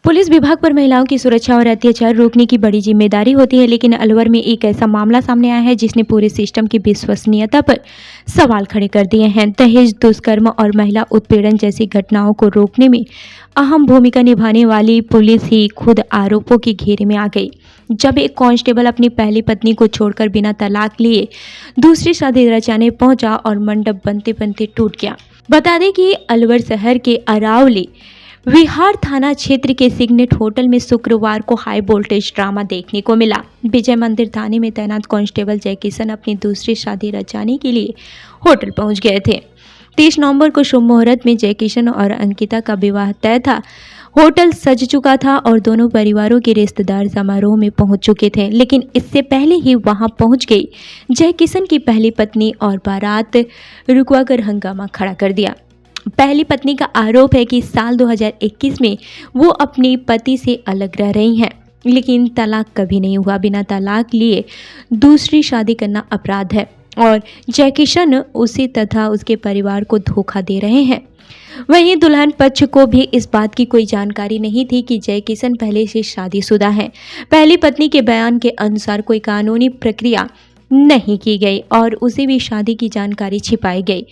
Police विभाग पर महिलाओं की सुरक्षा और अत्याचार रोकने की बड़ी जिम्मेदारी होती है, लेकिन अलवर में एक ऐसा मामला सामने आया है जिसने पूरे सिस्टम की विश्वसनीयता पर सवाल खड़े कर दिए हैं। दहेज, दुष्कर्म और महिला उत्पीड़न जैसी घटनाओं को रोकने में अहम भूमिका निभाने वाली पुलिस ही खुद आरोपों के घेरे में आ गई, जब एक कांस्टेबल अपनी पहली पत्नी को छोड़कर बिना तलाक लिए दूसरी शादी रचाने पहुंचा और मंडप बनते बनते टूट गया। बता दें कि अलवर शहर के अरावली विहार थाना क्षेत्र के सिग्नेट होटल में शुक्रवार को हाई वोल्टेज ड्रामा देखने को मिला। विजय मंदिर थाने में तैनात कांस्टेबल जय किशन अपनी दूसरी शादी रचाने के लिए होटल पहुंच गए थे। 30 नवंबर को शुभ मुहूर्त में जय किशन और अंकिता का विवाह तय था। होटल सज चुका था और दोनों परिवारों के रिश्तेदार समारोह में पहुंच चुके थे, लेकिन इससे पहले ही वहां पहुंच गई जय किशन की पहली पत्नी और बारात रुकवाकर हंगामा खड़ा कर दिया। पहली पत्नी का आरोप है कि साल 2021 में वो अपने पति से अलग रह रही हैं, लेकिन तलाक कभी नहीं हुआ। बिना तलाक लिए दूसरी शादी करना अपराध है और जय किशन उसे तथा उसके परिवार को धोखा दे रहे हैं। वहीं दुल्हन पक्ष को भी इस बात की कोई जानकारी नहीं थी कि जय किशन पहले से शादीशुदा है। पहली पत्नी के बयान के अनुसार कोई कानूनी प्रक्रिया नहीं की गई और उसे भी शादी की जानकारी छिपाई गई।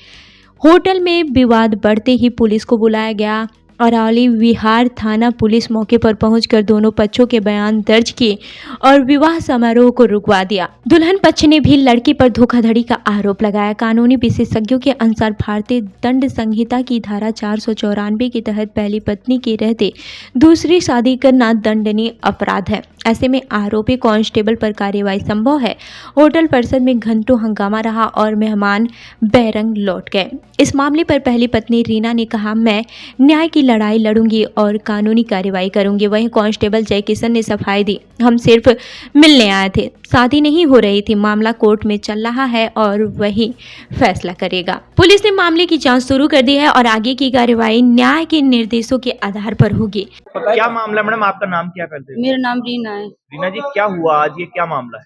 होटल में विवाद बढ़ते ही पुलिस को बुलाया गया। अरावली विहार थाना पुलिस मौके पर पहुंचकर दोनों पक्षों के बयान दर्ज किए और विवाह समारोह को रुकवा दिया। दुल्हन पक्ष ने भी लड़की पर धोखाधड़ी का आरोप लगाया। कानूनी विशेषज्ञों के अनुसार भारतीय दंड संहिता की धारा 494 के तहत पहली पत्नी के रहते दूसरी शादी करना दंडनीय अपराध है। ऐसे में आरोपी कांस्टेबल पर कार्रवाई संभव है। होटल परिसर में घंटों हंगामा रहा और मेहमान बेरंग लौट गए। इस मामले पर पहली पत्नी रीना ने कहा, मैं न्याय की लड़ाई लड़ूंगी और कानूनी कार्रवाई करूंगी। वहीं कांस्टेबल जय किशन ने सफाई दी, हम सिर्फ मिलने आए थे, शादी नहीं हो रही थी। मामला कोर्ट में चल रहा है और वही फैसला करेगा। पुलिस ने मामले की जांच शुरू कर दी है और आगे की कार्रवाई न्याय के निर्देशों के आधार पर होगी। क्या मामला मैडम, आपका नाम क्या करते हैं? मेरा नाम रीना है। रीना जी, क्या हुआ आज, ये क्या मामला है?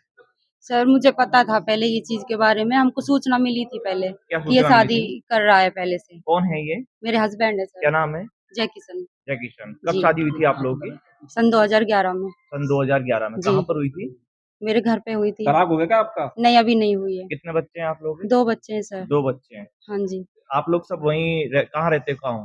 सर मुझे पता था पहले ये चीज के बारे में, हमको सूचना मिली थी पहले कि ये शादी कर रहा है पहले से। कौन है ये? मेरे हस्बैंड है सर। क्या नाम है? जय किशन। जय किशन। कब जी। शादी हुई थी आप लोगों की? सन 2011 में। सन 2011 में। जी। कहाँ पर हुई थी? मेरे घर पे हुई थी। तलाक हो गया क्या आपका? नहीं, अभी नहीं हुई है। कितने बच्चे हैं आप लोग के? 2 बच्चे हैं सर। 2 बच्चे हैं। हाँ जी। आप लोग सब कहाँ रहते हो?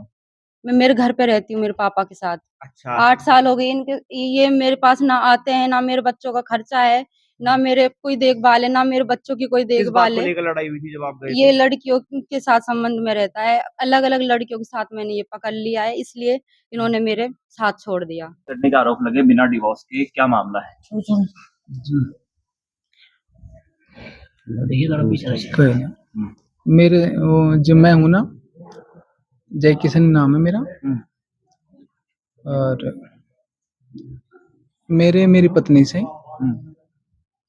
मैं मेरे घर पे रहती हूँ मेरे पापा के साथ। अच्छा। 8 साल हो गए इनके, ये मेरे पास ना आते हैं, ना मेरे बच्चों का खर्चा है, ना मेरे कोई देखभाल है, ना मेरे बच्चों की कोई किस बात देखभाल को है। लेकर लड़ाई हुई थी जब आप गए ये थे? लड़कियों के साथ संबंध में रहता है, अलग-अलग लड़कियों के साथ मैंने ये पकड़ लिया है, इसलिए इन्होंने मेरे साथ छोड़ दिया। करने का आरोप लगे बिना डिवोर्स के, क्या मामला है? जी कोई ना। मेरे जो मैं हूँ ना, जय किशन नाम है मेरा। और मेरी पत्नी से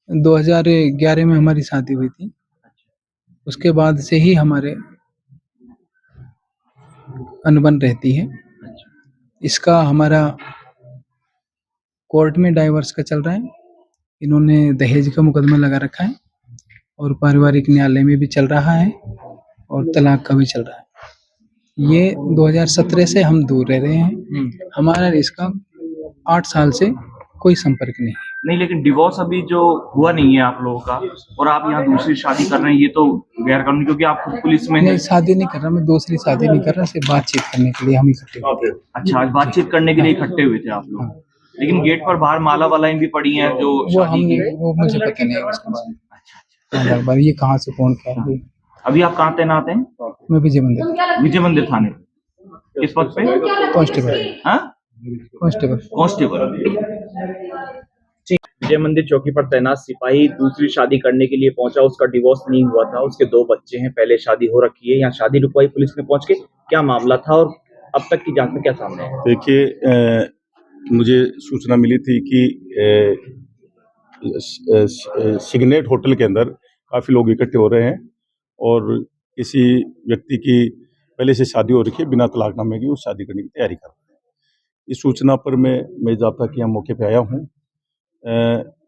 2011 में हमारी शादी हुई थी। उसके बाद से ही हमारे अनबन रहती है। इसका हमारा कोर्ट में डाइवोर्स का चल रहा है। इन्होंने दहेज का मुकदमा लगा रखा है और पारिवारिक न्यायालय में भी चल रहा है और तलाक का भी चल रहा है। ये 2017 से हम दूर रह रहे हैं। हमारा इसका 8 साल से कोई संपर्क नहीं है। नहीं, लेकिन डिवोर्स अभी जो हुआ नहीं है आप लोगों का, और आप यहाँ दूसरी शादी कर रहे हैं, ये तो गैर कानूनी, क्योंकि आप खुद पुलिस में नहीं, हैं। शादी नहीं कर रहा मैं, दूसरी शादी नहीं कर रहा, सिर्फ बातचीत करने के लिए हम इकट्ठे हुए थे। अच्छा, आज बातचीत करने के लिए इकट्ठे हुए थे आप लोग। हाँ। लेकिन गेट पर बाहर माला वालाएं भी पड़ी हैं जो शादी की। वो मुझे पता नहीं है उसके बारे में। ये कहाँ से कौन क्या है। अभी आप कहाँ तैनात हैं? मैं विजय मंदिर थाने। किस पद पे? कांस्टेबल। हाँ, कांस्टेबल। विजय मंदिर चौकी पर तैनात सिपाही दूसरी शादी करने के लिए पहुंचा। उसका डिवोर्स नहीं हुआ था, उसके 2 बच्चे हैं, पहले शादी हो रखी है। यहाँ शादी रुकवाई पुलिस ने पहुंच के। क्या मामला था और अब तक की जांच में क्या सामने है? देखिए, मुझे सूचना मिली थी कि सिग्नेट होटल के अंदर काफ़ी लोग इकट्ठे हो रहे हैं और किसी व्यक्ति की पहले से शादी हो रखी है, बिना तलाकनामे की, उस शादी करने की तैयारी कर रहे हैं। इस सूचना पर मैं ज़ाब्ता किया मौके पे आया हूँ।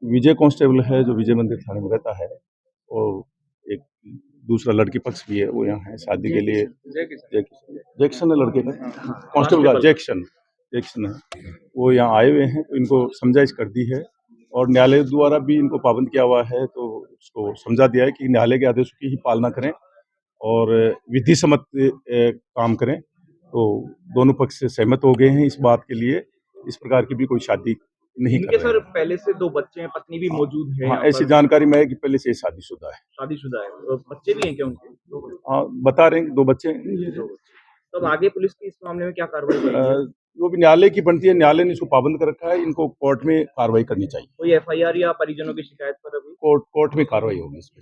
विजय कांस्टेबल है जो विजय मंदिर थाने में रहता है, और एक दूसरा लड़की पक्ष भी है, वो यहाँ है शादी के लिए। जैक्सन है लड़के का, कांस्टेबल का जैक्सन। एक्शन है वो यहाँ आए हुए हैं, तो इनको समझाइश कर दी है और न्यायालय द्वारा भी इनको पाबंद किया हुआ है, तो उसको समझा दिया है कि न्यायालय के आदेशों की ही पालना करें और विधि सम्मत काम करें। तो दोनों पक्ष से सहमत हो गए हैं इस बात के लिए, इस प्रकार की भी कोई शादी नहीं कर इनके रहे सर हैं। पहले से 2 बच्चे हैं, पत्नी भी मौजूद है हाँ, यहाँ ऐसी पर, जानकारी में है कि पहले से शादीशुदा है। शादीशुदा है। बच्चे भी हैं क्या उनके? हाँ, बता रहे हैं 2 बच्चे हैं। तब आगे पुलिस की इस मामले में क्या कार्रवाई करेगी? जो भी न्यायालय की बनती है, न्यायालय ने इसको पाबंद कर रखा है, इनको कोर्ट में कार्रवाई करनी चाहिए। कोई एफआईआर या परिजनों की शिकायत पर अभी? कोर्ट में कार्रवाई होगी इस पे।